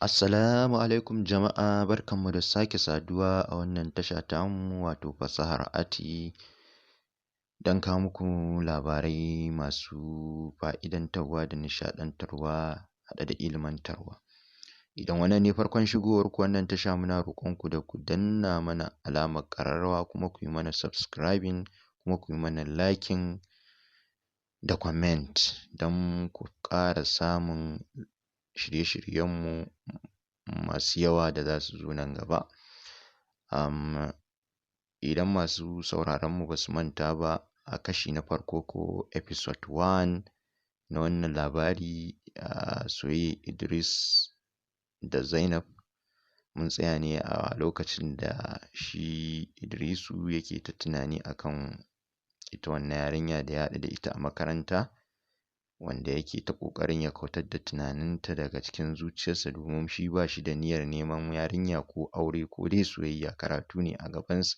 Assalamu alaikum jama'a, barkanmu da sake saduwa a wannan tasha tamu wato fasahar Ati don kawo muku labarai masu fa'idantarwa da nishaɗantarwa haɗe da ilmantarwa. Idan wannan ne farkon shigowarku wannan tasha muna roƙonku da ku danna mana alamar ƙararrawa kuma ku yi mana subscribing kuma ku yi mana liking da comment don ku ƙara samun shirye-shiryenmu masu yawa da za su zo nan gaba. Idan masu sauraronmu ba su manta ba, a kashi na farko ko episode 1 na wannan labari, soyayyar Idris da Zainab, mun tsaya ne a lokacin da shi Idrisu yake ta tunani akan ita wannan yarinya da ya haɗu da ita a makaranta, wanda yake ta ƙoƙarin ya kautar da tunaninta daga cikin zuciyarsa domin shi ba shi da niyyar neman yarinya ko aure ko dai soyayya, karatu ne a gabansa.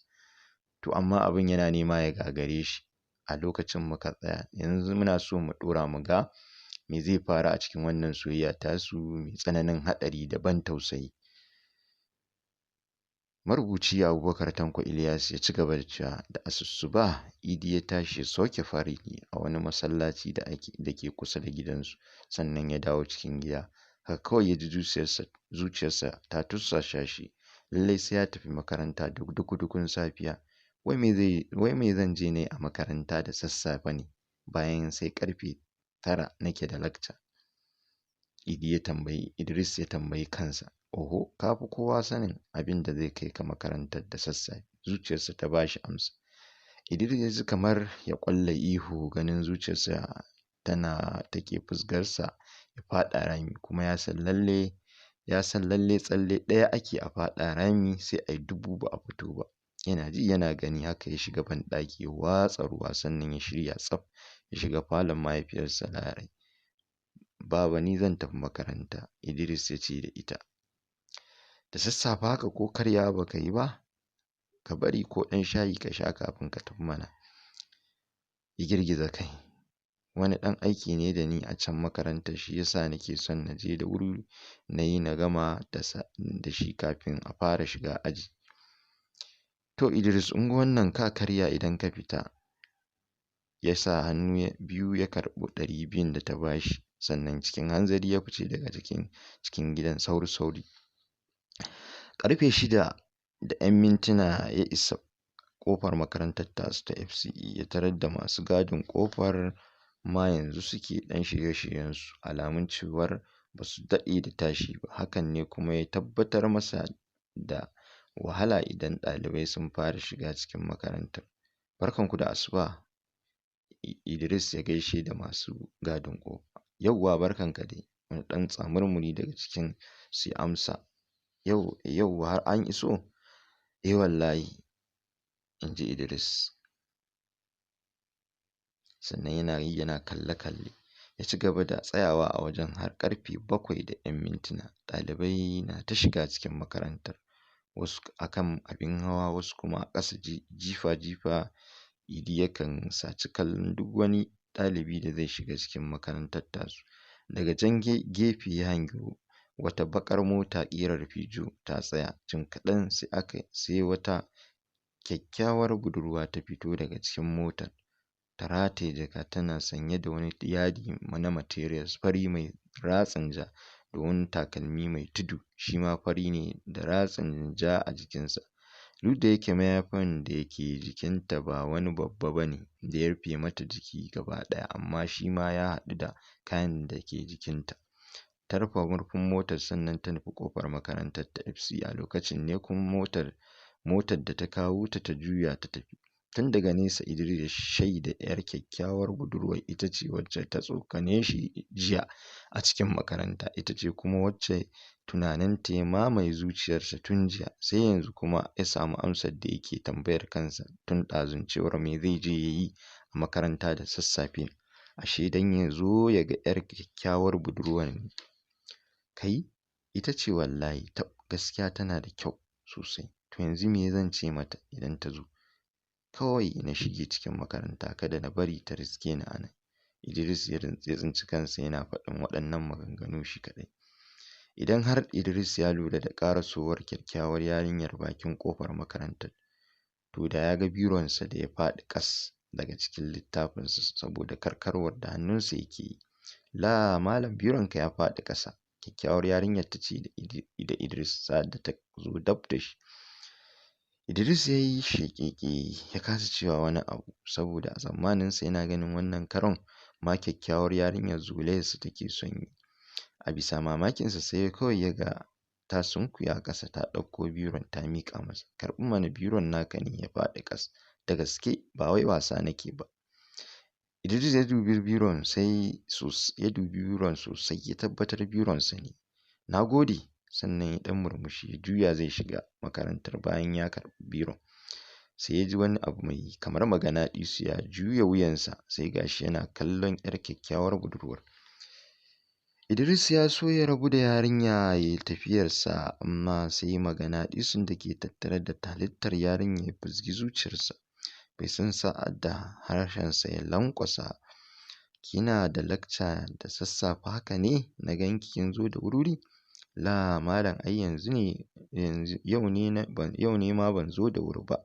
To amma abin yana nema ya gagare shi. A lokacin muka tsaya, yanzu muna so mu ɗora mu ga me zai faru a cikin wannan soyayya tasu mai tsananin haɗari da ban tausayi. Marubuci Abubakar Tanko Ilyas ya ci gaba da cewa da asussuba Idi ya tashi ya sauke farali a wani masallaci da ke kusa da gidansu, sannan ya dawo cikin gida. Haka kawai ya ji zuciyarsa ta tursasa shi, lallai sai ya tafi makaranta da duku-dukun safiya. Wai me zan je ne a makaranta da sassafe ne, bayan sai ƙarfe 9 nake da lakca? Idris ya tambayi kansa. Oho, ka fi kowa sanin abin da zai kai ka makarantar da sassafe, zuciyarsa ta ba shi amsa. Idris ya ji kamar ya ƙwalla ihu, ganin zuciyarsa take fusgarsa ya faɗa rami, kuma ya san lalle tsalle ɗaya ake a faɗa rami sai ai dubu ba a fito ba. Yana ji yana gani, haka ya shiga banɗaki ya watsa ruwa, sannan ya shirya tsaf ya shiga falon mahaifiyarsa Larai. Baba, ni zan tafi makaranta, Idris ya ce da ita. Da sassafe haka ko karyawa ba ka yi ba? Ka bari ko ɗan shayi ka sha kafin ka tafi mana. Ya girgiza kai. Wani ɗan aiki ne da ni a can makarantar, shi yasa nake son na je da wuri na yi na gama da shi kafin a fara shiga aji. To Idris, ungo wannan ka karya idan ka fita. Ya sa hannu biyu ya karɓo 200 da ta bashi, sannan cikin hanzari ya fice daga cikin gidan sauri-sauri. Ƙarfe 6:'yan ya isa ƙofar makarantar tasu ta FCE, ya tarar da masu gadin ƙofar ma yanzu suke ɗan shirye-shiryensu, alamun cewar ba su daɗe da tashi ba. Hakan ne kuma ya tabbatar masa da wahala idan ɗalibai sun fara shiga cikin makarantar. Barkanku da asuba, Idris ya gaishe da masu gadin ƙofa. Yauwa, barkanka dai. Wani ɗan tsamurmuri daga cikin su ya amsa. Yauwa, har an iso? Eh wallahi, in ji Idris. Sannan yana kalle-kalle. Ya ci gaba da tsayawa a wajen har ƙarfe 7:'yan. Ɗalibai na ta shiga cikin makarantar, wasu akan abin hawa, wasu kuma a ƙasa jifa-jifa. Idi yakan saci kallon duk wani ɗalibi da zai shiga cikin makarantar tasu. Daga can gefe ya hangi wata baƙar mota ƙirar Fijo ta tsaya. Jim kaɗan sai wata kyakkyawar budurwa ta fito daga cikin motar. Ta rataye jaka, tana sanye da wani yadi na materials fari mai ratsin ja, da wani takalmi mai tudu shi ma fari ne da ratsin ja a jikinsa. Duk da yake mayafin da yake jikinta ba wani babba ba ne da ya rufe mata jiki gaba ɗaya, amma shi ma ya haɗu da kayan da ke jikinta. Ta rufe murfin motar, sannan ta nufi ƙofar makarantar ta FCE. A lokacin ne kuma motar da ta kawo ta juya ta tafi. Tun daga nesa Idris ya shaida 'yar kyakkyawar budurwar ita ce wacce ta tsokane shi jiya a cikin makaranta, ita ce kuma wacce tunaninta ya mamaye zuciyarsa tun jiya. Sai yanzu kuma ya samu amsar da yake tambayar kansa tun ɗazun, cewar me zai je ya yi a makaranta da sassafe. Ashe dan ya zo ya ga 'yar kyakkyawar budurwar ne. Kai, ita ce wallahi, gaskiya tana da kyau sosai. To yanzu me zan ce mata idan ta zo? Kawai na shige cikin makaranta, kada na bari ta riske ni a nan. Idris ya tsinci kansa yana faɗin waɗannan maganganu shi kaɗai. Idan har Idris ya lura da ƙarasowar kyakkyawar yarinyar bakin ƙofar makarantar, to da ya ga bironsa da ya faɗi ƙas daga cikin littafinsa saboda karkarwar da hannunsa yake yi. La malam, bironka ya faɗi ƙasa, kyakkyawar yarinyar ta ce da Idris sa'ad da ta zo dab da shi. Idris ya yi sheƙeƙe ya kasa cewa wani abu saboda a tsammaninsa yana ganin wannan karon ma kyakkyawar yarinyar zolayarsa take son yi. A bisa mamakinsa sai kawai ya ga ta sunkuya ƙasa ta ɗauko biron ta miƙa masa. Karɓi mana, biron naka ne ya faɗi ƙasa, da gaske ba wai wasa nake ba. Idris ya dubi biron sosai ya tabbatar bironsa ne. Na gode. Sannan ya ɗan murmushi ya juya zai shiga makarantar bayan ya karɓi biron. Sai ya ji wani abu mai kamar maganaɗisu ya juya wuyansa, sai gashi yana kallon 'yar kyakkyawar budurwar. Idris ya so ya rabu da yarinya ya yi tafiyarsa, amma sai maganaɗisun da ke tattare da halittar yarinya ya fizgi zuciyarsa. Bai san sa'ad da harshensa ya lanƙwasa. Kina da lakca da sassafe haka ne? Na ganki kin zo da wuri. La malam, ai yau ne ma ban zo da wuri ba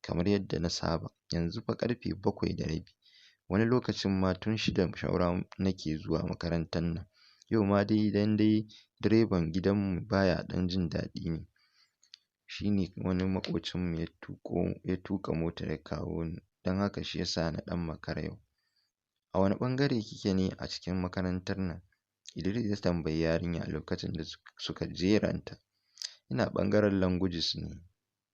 kamar yadda na saba. Yanzu fa ƙarfe 7:30. Wani lokacin ma tun 6 saura nake zuwa makarantar nan. Yau ma dai dan dai direban gidanmu baya ɗan jin daɗi ne. Shi ne wani maƙocinmu ya tuƙa motar ya kawo ni, don haka shi ya sa na ɗan makara yau. A wane ɓangare kike ne a cikin makarantar nan? Idris ya tambayi yarinya a lokacin da suka jeranta. Ina ɓangaren languages ne,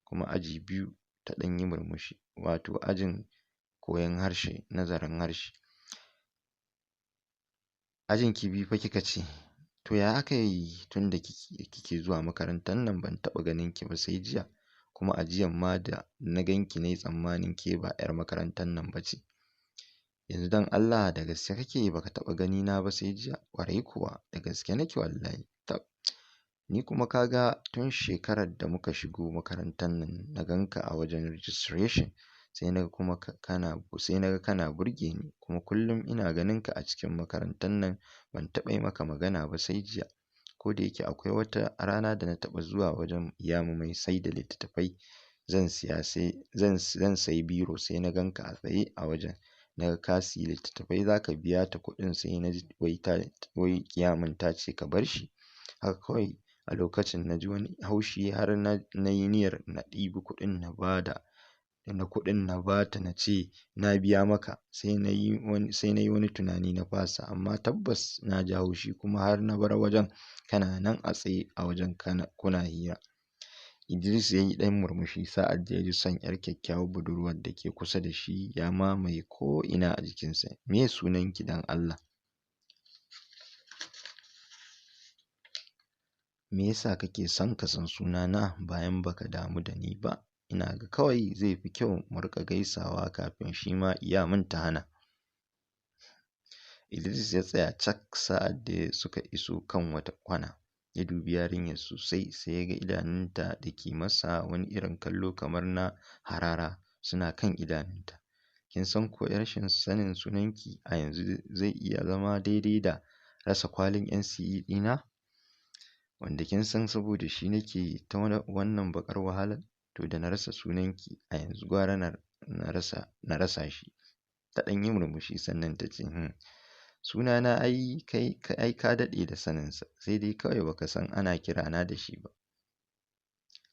kuma aji 2. Ta ɗan yi murmushi. Wato ajin koyon harshe, nazarin harshe. Ajin ki 2 fa kika ce? To ya aka yi tun da kike zuwa makarantar nan ban taɓa ganin ki ba sai jiya, kuma a jiyan ma da na ganki nayi tsammanin ke ba 'yar makarantar nan ba ce. Yanzu don Allah da gaske kake baka taɓa ganina ba sai jiya? Ƙwarai kuwa da gaske nake wallahi. Tab! Ni kuma ka ga tun shekarar da muka shigo makarantar nan na ganka a wajen registration, sai naga kana burge ni, kuma kullum ina ganinka a cikin makarantar nan ban taɓa yi maka magana ba sai jiya. Ko da yake akwai wata rana da na taɓa zuwa wajen iyamu mai saida littattafai zan sayi biro, sai na ganka a tsaye a wajen. Naga ka siyi littattafai zaka biya ta kuɗin, sai na ji wai iyamun ta ce ka bar shi. Haka kawai a lokacin na ji wani haushi har na yi niyyar na ɗibi kuɗin na bata na ce na biya maka, sai na yi wani tunani na fasa, amma tabbas na ji haushi kuma har na bar wajen kana nan a tsaye a wajen kuna hira. Idris ya yi ɗan murmushi sa'ad da ya ji son 'yar kyakkyawar budurwar da ke kusa da shi ya mamaye ko'ina a jikinsa. Me sunanki don Allah? Me yasa kake son ka san sunana bayan baka damu da ni ba? Ina ga kawai zai fi kyau mu riƙa gaisawa kafin shi ma iyamun ta hana. Idris ya tsaya cak sa'ad da suka iso kan wata kwana. Ya dubi yarinyar sosai, sai ya ga idanunta da ke masa wani irin kallo kamar na harara suna kan idanunta. Kin san ko rashin sanin sunanki a yanzu zai iya zama daidai da rasa kwalin NCE ɗina? Wanda kin san saboda shi nake ta wannan baƙar wahalar? To da na rasa sunanki a yanzu gwara na rasa shi. Ta ɗan yi murmushi sannan ta ce, sunana ai ka daɗe da saninsa, sai dai kawai baka san ana kirana da shi ba.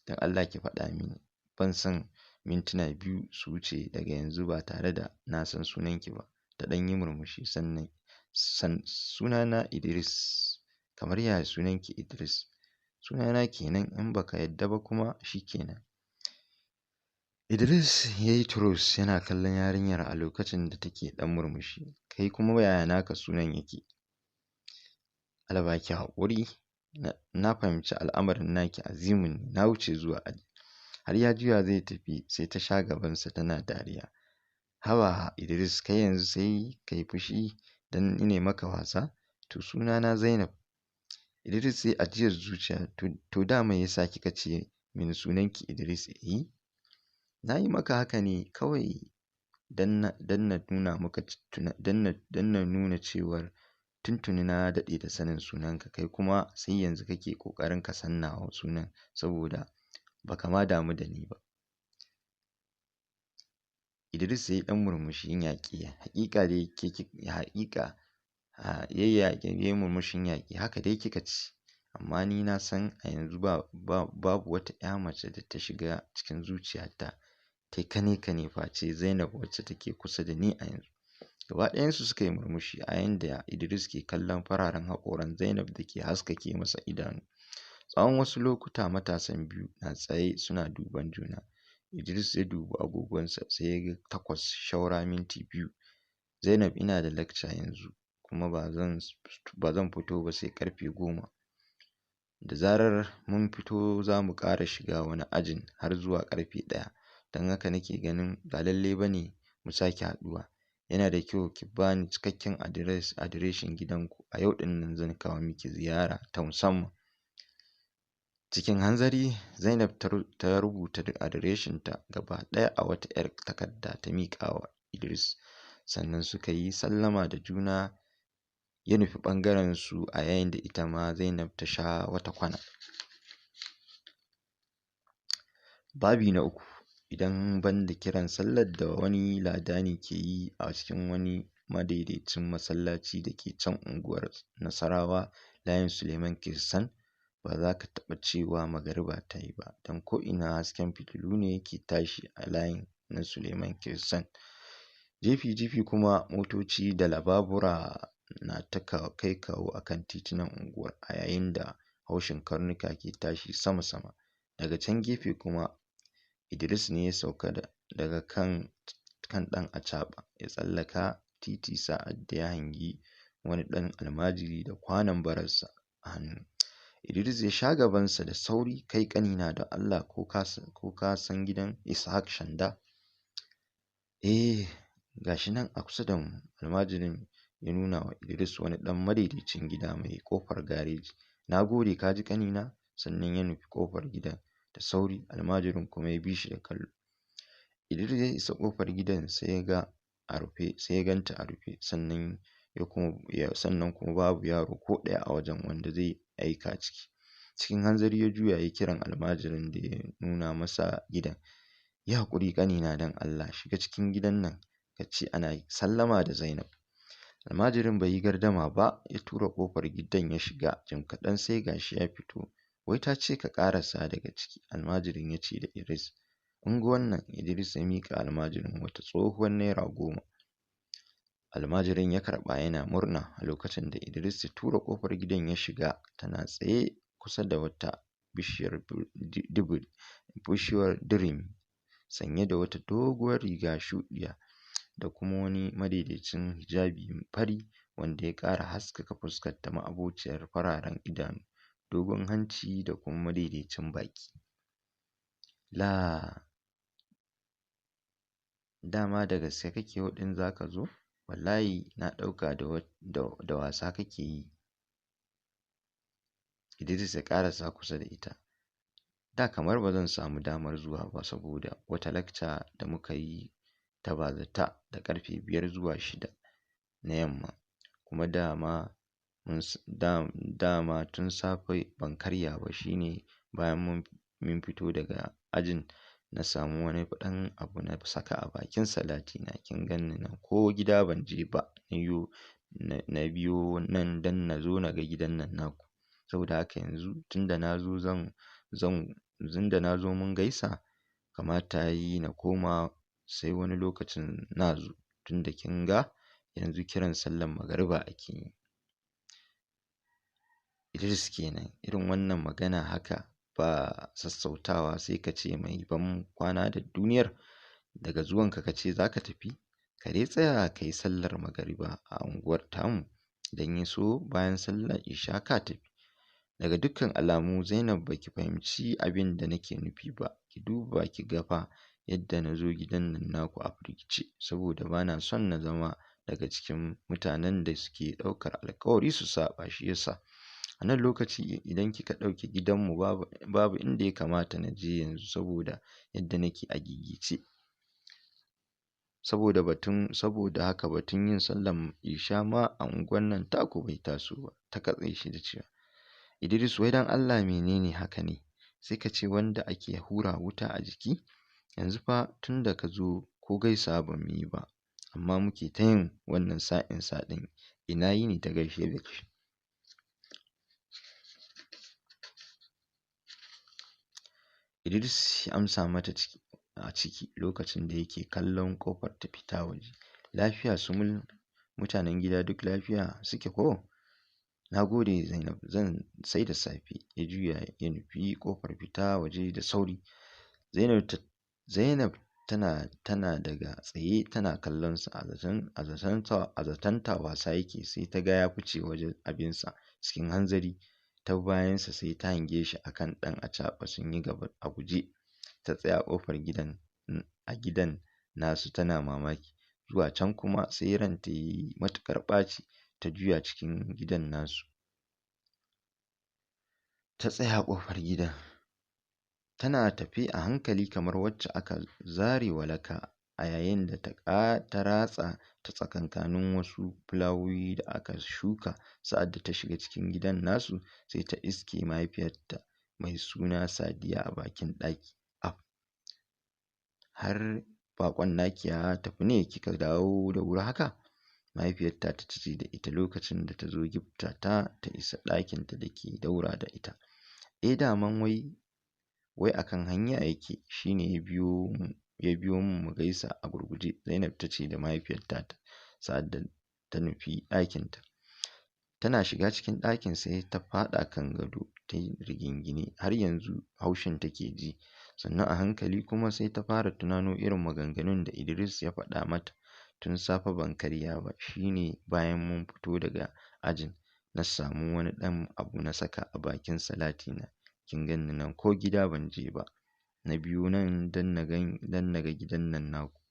Don Allah ki faɗa mini, ban san mintuna 2 su wuce daga yanzu ba tare da na san sunanki ba. Ta ɗan yi murmushi sannan sunana Idris. Kamar yaya sunanki Idris? Sunana kenan, in baka yadda ba kuma shi kenan. Idris ya yi turus yana kallon yarinyar a lokacin da take ɗan murmushi. Kai kuma yaya naka sunan yake? Allah baki haƙuri. Na fahimci al'amarin naki azimun ne, na wuce zuwa aji. Har ya juya zai tafi sai ta sha gabansa tana dariya. Haba Idris, kai yanzu sai ka yi fushi don ina maka wasa? To sunana Zainab. Idris sai ajiyar zuciya. To dama yasa kika ce mini sunanki Idris? Na yi maka haka ne kawai don na nuna cewar tuntuni na daɗe da sanin sunanka, kai kuma sai yanzu kake ƙoƙarin ka san nawa sunan saboda baka ma damu da ni ba. Idris ya yi ɗan murmushin yaƙi. Haƙiƙa dai haƙiƙa ya yi murmushin yaƙi. Haka dai kika ce. Amma ni na san a yanzu babu wata ƴa mace da ta shiga cikin zuciyata ta kane face Zainab wacce take kusa da ni a yanzu. Gaba ɗayansu suka yi murmushi a yayin da Idris ke kallon fararen haƙoran Zainab da ke haskake masa idanu. Tsawon wasu lokuta matasan biyu na tsaye suna duban juna. Idris ya dubi agogonsa sai ya ga 8:02. Zainab, ina da lecture yanzu kuma ba zan fito ba sai ƙarfe 10. Da zarar mun fito za mu ƙara shiga wani ajin har zuwa ƙarfe 1. Don haka nake ganin ba lalle ba ne mu sake haɗuwa. Yana da kyau ki bani cikakken adireshin gidanku. A yau ɗin nan zan kawo miki ziyara ta musamman. Cikin hanzari Zainab ta rubuta adireshinta gaba ɗaya a wata 'yar takarda ta miƙa wa Idris. Sannan suka yi sallama da juna ya nufi ɓangarensu a yayin da ita ma Zainab ta sha wata kwana. Babi na 3. Idan ban da kiran sallar da wani ladani ke yi a cikin wani madaidaicin masallaci da ke can unguwar Nasarawa layin Suleiman Kirsan, ba za ka taɓa cewa magariba ta yi ba, don ko'ina hasken fitilu ne yake tashi a layin na Suleiman Kirsan. Jefi-jefi kuma motoci da lababura na ta kai kawo a kan titunan unguwar a yayin da haushin karnuka ke tashi sama-sama. Daga can gefe kuma Idris ne ya sauka daga kan ɗan acaɓa ya tsallaka titi sa'ad da ya hangi wani ɗan almajiri da kwanon bararsa a hannu. Idris ya sha gabansa da sauri, kai ƙanina don Allah ko ka san gidan Ishaq Shanda? Ga shi nan a kusa da mu. Almajirin ya nuna wa Idris wani ɗan madaidaicin gida mai ƙofar gareji. Na gode ka ji ƙanina. Sannan ya nufi ƙofar gidan da sauri, almajirin kuma ya bi shi da kallo. Idris ya isa ƙofar gidan sai ya ganta a rufe, sannan kuma babu yaro ko ɗaya a wajen wanda zai aika ciki. Cikin hanzari ya juya ya kiran almajirin da ya nuna masa gidan. Yi haƙuri ƙanina don Allah, shiga cikin gidan nan ka ce ana sallama da Zainab. Almajirin bai yi gardama ba, ya tura ƙofar gidan ya shiga. Jim kaɗan sai gashi ya fito. Wai ta ce ka ƙarasa daga ciki, almajirin ya ce da Idris. Ungo wannan. Idris ya miƙa almajirin wata tsohuwar Naira 10. Almajirin ya karɓa yana murna. A lokacin da Idris ya tura ƙofar gidan ya shiga, tana tsaye kusa da wata bishiyar dirimi, sanye da wata doguwar riga shuɗiya da kuma wani madaidaicin hijabi fari wanda ya ƙara haskaka fuskarta ma'abociyar fararen idanu, dogon hanci da kuma madaidaicin baki. Dama da gaske kake yau ɗin za ka zo? Wallahi na ɗauka da wasa kake yi. Idris ya ƙarasa kusa da ita. Da kamar ba zan samu damar zuwa ba saboda wata lakca da muka yi ta bazata da ƙarfe 5 zuwa 6 na yamma. Kuma dama tun safe ban karya ba, shine bayan mun fito daga ajin na samu wani ɗan abu na saka a bakin salati na. Kin ganni nan ko gida ban je ba, na biyo nan don na zo na ga gidan nan naku. Saboda haka yanzu tunda na zo mun gaisa, kamata yayi na koma sai wani lokacin na zo. Tunda kin ga yanzu kiran sallar magariba ake yi. Idris kenan, irin wannan magana haka ba sassautawa sai ka ce mai ban kwana da duniyar. Daga zuwanka ka ce za ka tafi, ka dai tsaya ka yi sallar magariba a unguwar tamu. Idan ya so bayan sallar isha ka tafi. Daga dukkan alamu Zainab ba ki fahimci abin da nake nufi ba. Ki duba ki ga fa yadda na zo gidan nan naku a firgice, saboda ba na son na zama daga cikin mutanen da suke ɗaukar alƙawari su saɓa, shi yasa. A nan lokaci idan kika ɗauke gidanmu babu inda ya kamata na je yanzu saboda yadda nake a gigice. saboda haka batun yin sallar isha ma a unguwar nan taku bai taso ba. Ta katse shi da cewa, Idris wai dan Allah menene haka ne? Sai ka ce wanda ake hura wuta a jiki? Yanzu fa tun da ka zo ko gaisa ba mu yi ba, amma muke ta yin wannan sa'in-sa ɗin. Ina yini ta gaishe da shi. Idris ya amsa mata a ciki lokacin da yake kallon ƙofar ta fita waje. Lafiya sumul, mutanen gida duk lafiya suke ko? Na gode Zainab, zan sai da safe. Ya juya ya nufi ƙofar fita waje da sauri. Zainab tana daga tsaye tana kallonsa a zatanta wasa yake, sai ta ga ya fice wajen abinsa cikin hanzari. Ta bayansa sai ta hange shi akan ɗan acaɓa sun yi gaba a guje. Ta tsaya ƙofar gidan nasu tana mamaki. Zuwa can kuma sai ranta ya yi matuƙar ɓaci. Ta juya cikin gidan nasu. Ta tsaya ƙofar gidan. Tana tafe a hankali kamar wacce aka zare wa laka, a yayin da ta ratsa ta tsakankanin wasu fulawoyi da aka shuka. Sa'ad da ta shiga cikin gidan nasu sai ta iske mahaifiyarta mai suna Sadiya a bakin ɗaki. Har baƙon naki ya tafi ne kika dawo da wuri haka? Mahaifiyarta ta ce da ita lokacin da ta zo gifta ta isa ɗakinta da ke daura da ita. Daman wai akan hanya yake, shi ne ya biyo mu gaisa a gurguje, Zainab ta ce da mahaifiyarta sa'ad da ta nufi ɗakinta. Tana shiga cikin ɗakin sai ta faɗa kan gado ta yi rigingine, har yanzu haushin take ji. Sannan a hankali kuma sai ta fara tunano irin maganganun da Idris ya faɗa mata. Tun safe ban karya ba, shi ne bayan mun fito daga ajin na samu wani ɗan abu na saka a bakin salatina. Kin ganni nan ko gida ban je ba. Na biyo nan don na ga gidan nan naku.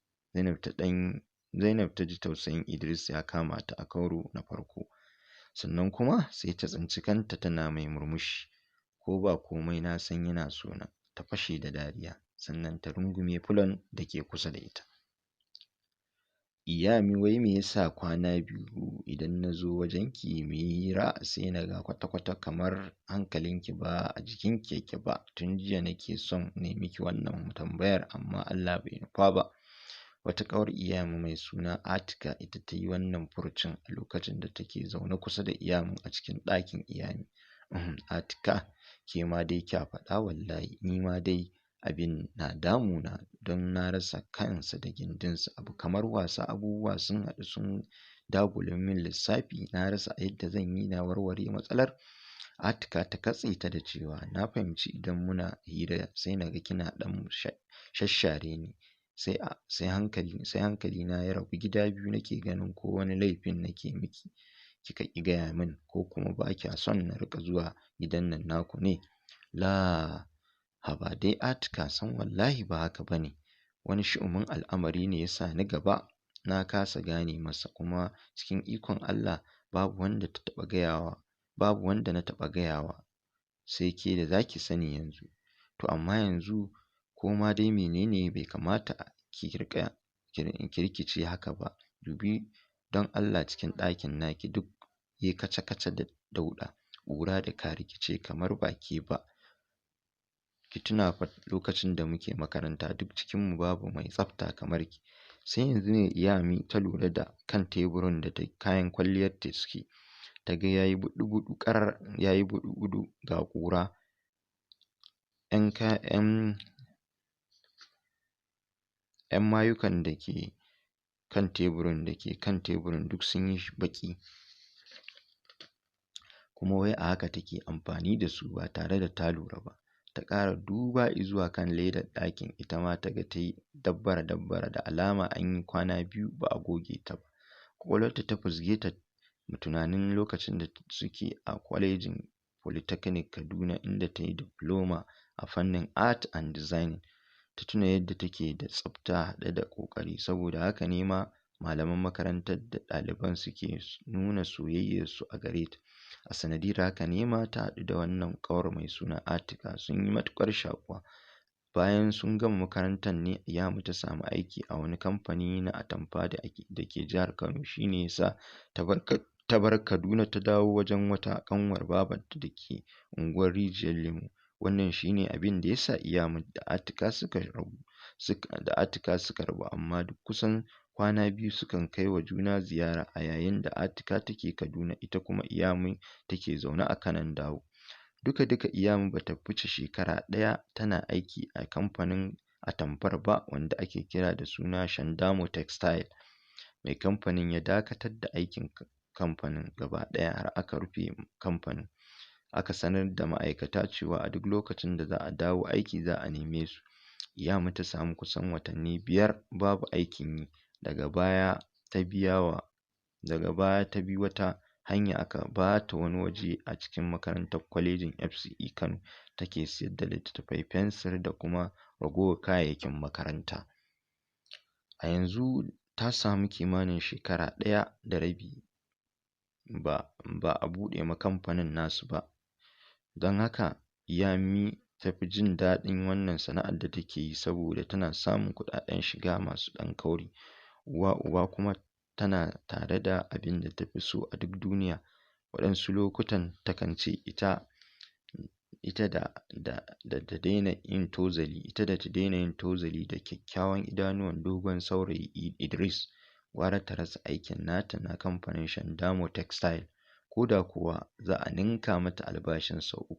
Zainab ta ji tausayin Idris ya kama ta a karo na farko. Sannan kuma sai ta tsinci kanta tana mai murmushi. Ko ba komai na san yana so na. Ta fashe da dariya. Sannan ta rungume fulon da ke kusa da ita. Iyami wai me yasa kwana biyu idan na zo wajenki mu yi hira sai na ga kwata-kwata kamar hankalinki ba a jikinki yake ba. Tun jiya nake son ne miki wannan tambayar amma Allah bai nufa ba. Wata ƙawar Iyamu mai suna Atika ita ta yi wannan furucin a lokacin da take zaune kusa da Iyamu a cikin ɗakin Iyami. Atika, ke ma dai kya faɗa wallahi, ni ma dai abin na damuna don na rasa kansa da gindinsa. Abu kamar wasa abubuwa sun haɗu sun dagula min lissafi, na rasa yadda zan yi na warware matsalar. Atika ta katse ta da cewa, na fahimci idan muna hira sai na ga kina ɗan shashshare ni. Sai hankali na ya rabu gida biyu, nake ganin ko wani laifin nake miki kika ƙi gaya min, ko kuma ba kya son na riƙa zuwa gidan nan naku ne. Haba dai Atika, san wallahi ba haka ba ne. Wani shu'umin al'amari ne ya sa ni gaba. Na kasa gane masa, kuma cikin ikon Allah babu wanda na taɓa gayawa sai ke da zaki sani yanzu. To amma yanzu ko ma dai menene bai kamata ki rikice haka ba. Dubi don Allah cikin ɗakin naki duk yayi kaca-kaca da dauɗa, ƙura da ka rikice kamar ba ke ba. Ki tuna fa lokacin da muke makaranta duk cikinmu babu mai tsafta kamar ki. Sai yanzu ne Iyami ta lura da kan teburin da kayan kwalliyarta suke. Ta ga yayi buɗu-buɗu ga ƙura. 'Yan mayukan da ke kan teburin duk sun yi baƙi. Kuma wai a haka take amfani da su ba tare da ta lura ba. Ta ƙara duba izuwa kan ledar ɗakin, ita ma ta ga ta yi dabbara-dabbara, da alama an yi kwana biyu ba a goge ta ba. Ƙwaƙwalwarta ta fizge ta tunanin lokacin da suke a kwalejin Polytechnic Kaduna inda ta yi Diploma a fannin Art and Designing. Ta tuna yadda take da tsafta haɗe da ƙoƙari. Saboda haka ne ma malaman makarantar da ɗaliban suke nuna soyayyarsu a gare ta. A sanadiyar haka ne ma ta haɗu da wannan ƙawar mai suna Atika, sun yi matuƙar shaƙuwa. Bayan sun gama makarantar ne Iyami ta samu aiki a wani kamfani na atamfa da ke jihar Kano. Shi ne ya sa ta bar Kaduna ta dawo wajen wata ƙanwar babarta da ke unguwar Rijiyar Lemo. Wannan shi ne abin da ya sa Iyami da Atika suka rabu, amma duk kusan kwana biyu sukan kai wa juna ziyara a yayin da Atika take Kaduna ita kuma Iyami take zaune a Kanon Dabo. Duka-duka Iyami ba ta wuce shekara ɗaya tana aiki a kamfanin atamfar ba wanda ake kira da suna Shandamo Textile. Mai kamfanin ya dakatar da aikin kamfanin gaba ɗaya har aka rufe kamfanin. Aka sanar da ma'aikata cewa a duk lokacin da za a dawo aiki za a neme su. Iyami ta samu kusan watanni 5 babu aikin yi. Daga baya ta bi wata hanya aka ba ta wani waje a cikin makarantar kwalejin FCE Kano take siyar da littattafai, fensir da kuma ragowar kayayyakin makaranta. A yanzu ta samu kimanin shekara 1.5 ba a buɗe ma kamfanin nasu ba. Don haka Iyami ta fi jin daɗin wannan sana'ar da take yi saboda tana samun kuɗaɗen shiga masu ɗan kauri. Uwa uba kuma tana tare da abin da ta fi so a duk duniya. Waɗansu lokutan takan ce ita da ta daina yin tozali da kyakkyawan idanuwan dogon saurayi Idris, gwara ta rasa aikin nata na kamfanin Shandamo Textile, ko da kuwa za a ninka mata albashin sau 3.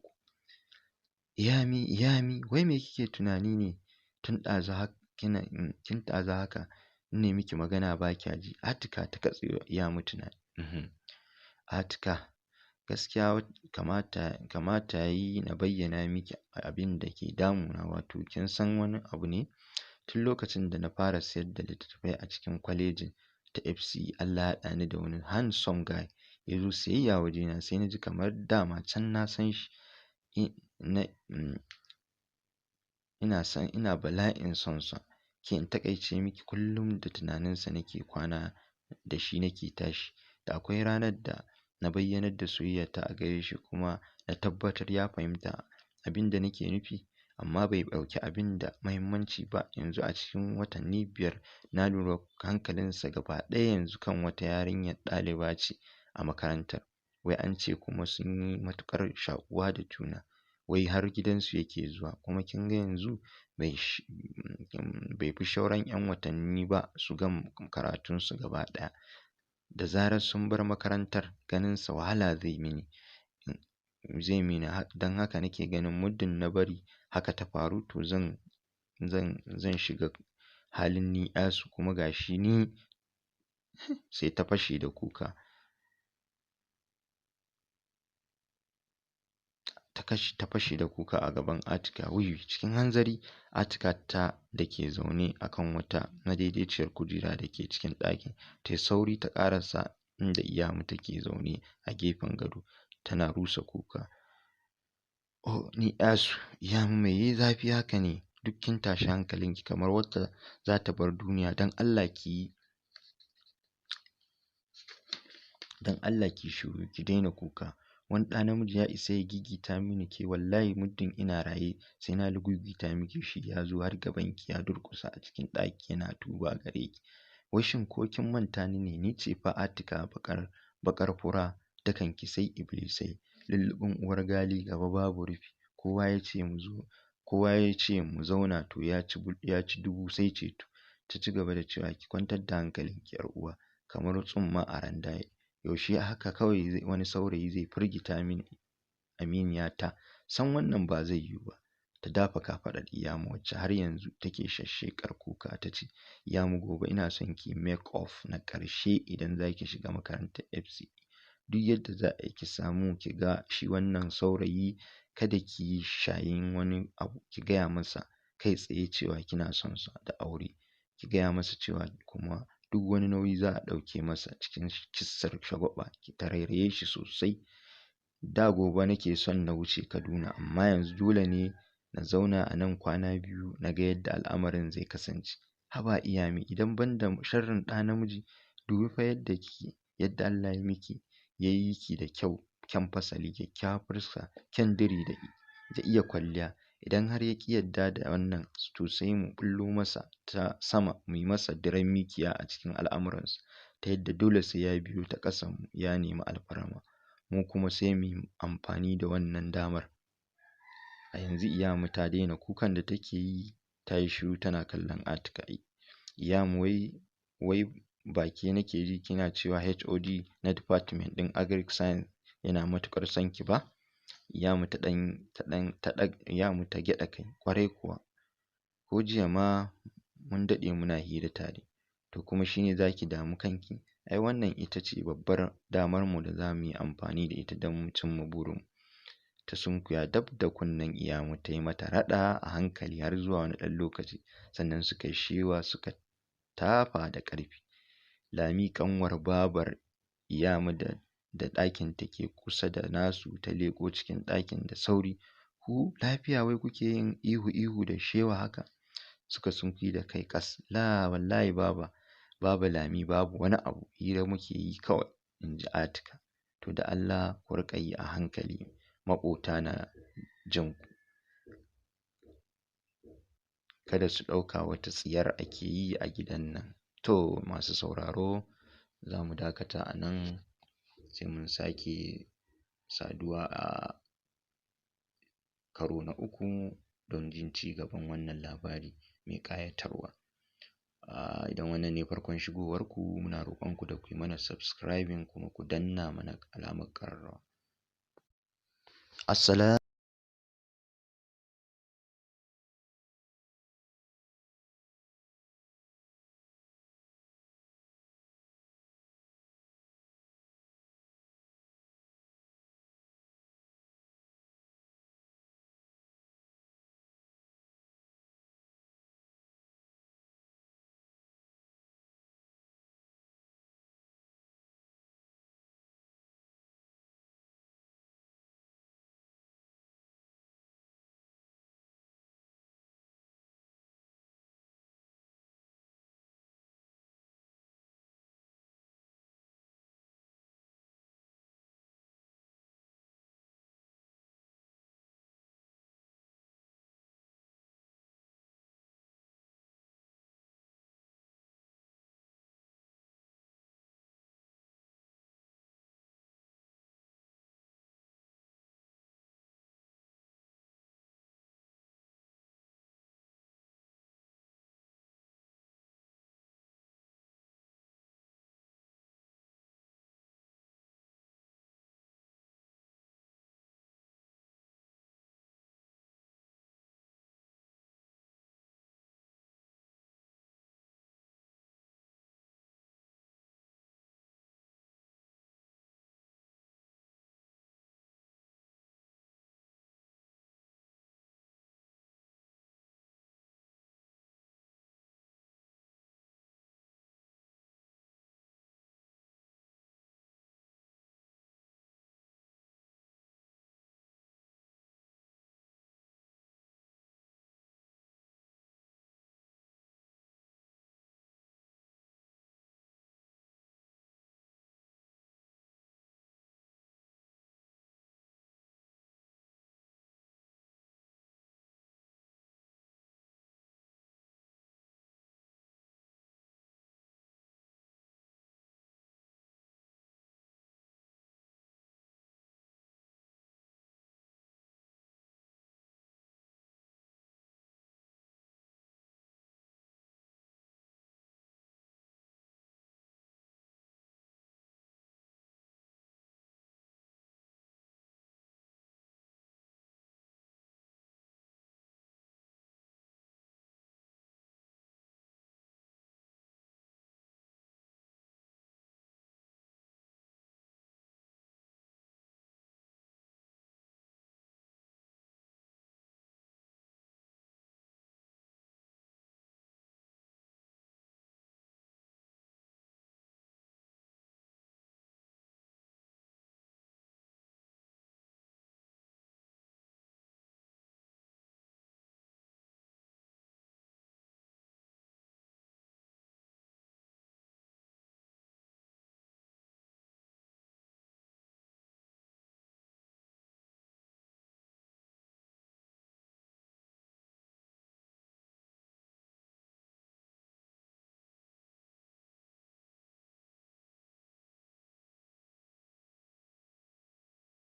Iyami, wai me kike tunani ne? Tun ɗazu haka ne miki magana ba kya ji. Atika ta katse wa Iyami tunani. Atika, gaskiya kamata yayi na bayyana miki abin da ke damuna. Wato kin san wani abu ne? Tun lokacin da na fara sayar da littattafai a cikin kwalejin ta FCE, Allah ya haɗa ni da wani handsome guy ya zo sayayya wajena, sai na ji kamar dama can na san shi. Ina bala'in son sa. Ke in taƙaice miki, kullum da tunaninsa nake kwana, da shi nake tashi. Da akwai ranar da na bayyanar da soyayyata a gare shi kuma na tabbatar ya fahimta abin da nake nufi, amma bai ɗauki abin da muhimmanci ba. Yanzu a cikin watanni 5 na lura hankalinsa gaba ɗaya yanzu kan wata yarinyar ɗaliba ce a makarantar. Wai an ce kuma sun yi matuƙar shaƙuwa da juna. Wai har gidansu yake zuwa. Kuma kin ga yanzu bai fi sauran 'yan watanni ba su gama karatunsu gaba ɗaya. Da zarar sun bar makarantar, ganinsa wahala zai mini. Don haka nake ganin muddin na bari haka ta faru to zan shiga halin ni'yasu. Kuma ga shi ni sai ta fashe da kuka. Ta fashe da kuka a gaban Atika. Cikin hanzari Atika da ke zaune a kan wata madaidaiciyar kujera da ke cikin ɗakin, ta yi sauri ta ƙarasa inda Iyami take zaune a gefen gado tana rusa kuka. "Oh ni'yasu, Iyami me yayi zafi haka ne? Duk kin tashi hankalinki kamar wacce za ta bar duniya. Don Allah ki shiru, ki daina kuka. Wani ɗa namiji ya isa ya gigita mini ke? Wallahi muddin ina raye sai na lugugita miki shi. Ya zo har gabanki ya durƙusa a cikin ɗaki yana tuba gare ki. Wai shin ko kin manta ni ne? Ni ce fa Atika, baƙar fura, dakanki sai iblisai, lulluɓin uwar gali, gaba babu rufi. Kowa ya ce mu zauna to ya ci dubu sai ceto." Ta ci gaba da cewa, "Ki kwantar da hankalinki 'yar uwa, kamar tsumma a randaye. Yaushe haka kawai wani saurayi zai firgita mini aminiyata? Sam wannan ba zai yiwu ba." Ta dafa kafaɗar Iyami wacce har yanzu take shashshekar kuka ta ce, "Iyami, gobe ina son ki make off na ƙarshe idan za ki shiga makarantar FCE. Duk yadda za a yi ki samu ki ga shi wannan saurayi. Kada ki yi shayin wani abu. Ki gaya masa kai tsaye cewa kina son sa da aure. Ki gaya masa cewa kuma duk wani nauyi za a ɗauke masa cikin kissar shagwaɓa. Ki tarairaye shi sosai. Da gobe nake son na wuce Kaduna, amma yanzu dole ne na zauna a nan kwana 2 na ga yadda al'amarin zai kasance." Haba Iyami, idan ban da sharrin ɗa namiji, dubi fa yadda Allah ya yi ki da kyan fasali, kyakkyawar fuska, kyan diri da iya kwalliya. Idan har ya ƙi yadda da wannan, to sai mu ɓullo masa ta sama, mu yi masa diren mikiya a cikin al'amuransa, ta yadda dole sai ya biyo ta ƙasanmu ya nemi alfarma, mu kuma sai mu yi amfani da wannan damar. A yanzu iyamu ta daina kukan da take yi, ta yi shiru tana kallon Atika. Iyamu wai ba ke nake ji kina cewa HOD na Department ɗin Agric Science yana matuƙar son ki ba? Iyamu ta gyaɗa kai, ƙwarai kuwa. Ko jiya ma mun daɗe muna hira tare, to kuma shine za ki damu kanki? Ai wannan ita ce babbar damarmu da za mu yi amfani da ita don mu cimma burinmu. Ta sunkuya dab da kunnen Iyamu ta yi mata raɗa a hankali har zuwa wani ɗan lokaci, sannan suka yi shewa suka tafa da ƙarfi. Lami ƙanwar babar Iyamu da ɗakin ta ke kusa da nasu ta leƙo cikin ɗakin da sauri. Ku lafiya wai kuke yin ihu da shewa haka? Suka sunkuyar da kai ƙas. La wallahi baba Lami babu wani abu, hira muke yi kawai, in ji Atika. To da Allah ku riƙa yi a hankali, maƙota na jin ku. Kada su ɗauka wata tsiyar ake yi a gidan nan. To masu sauraro, za mu dakata a nan, sai mun sake saduwa a karo na uku don jin ci gaban wannan labari mai ƙayatarwa. Idan wannan ne farkon shigowarku, muna roƙonku da ku yi mana subscribing kuma ku danna mana alamar ƙararrawa. Assalamu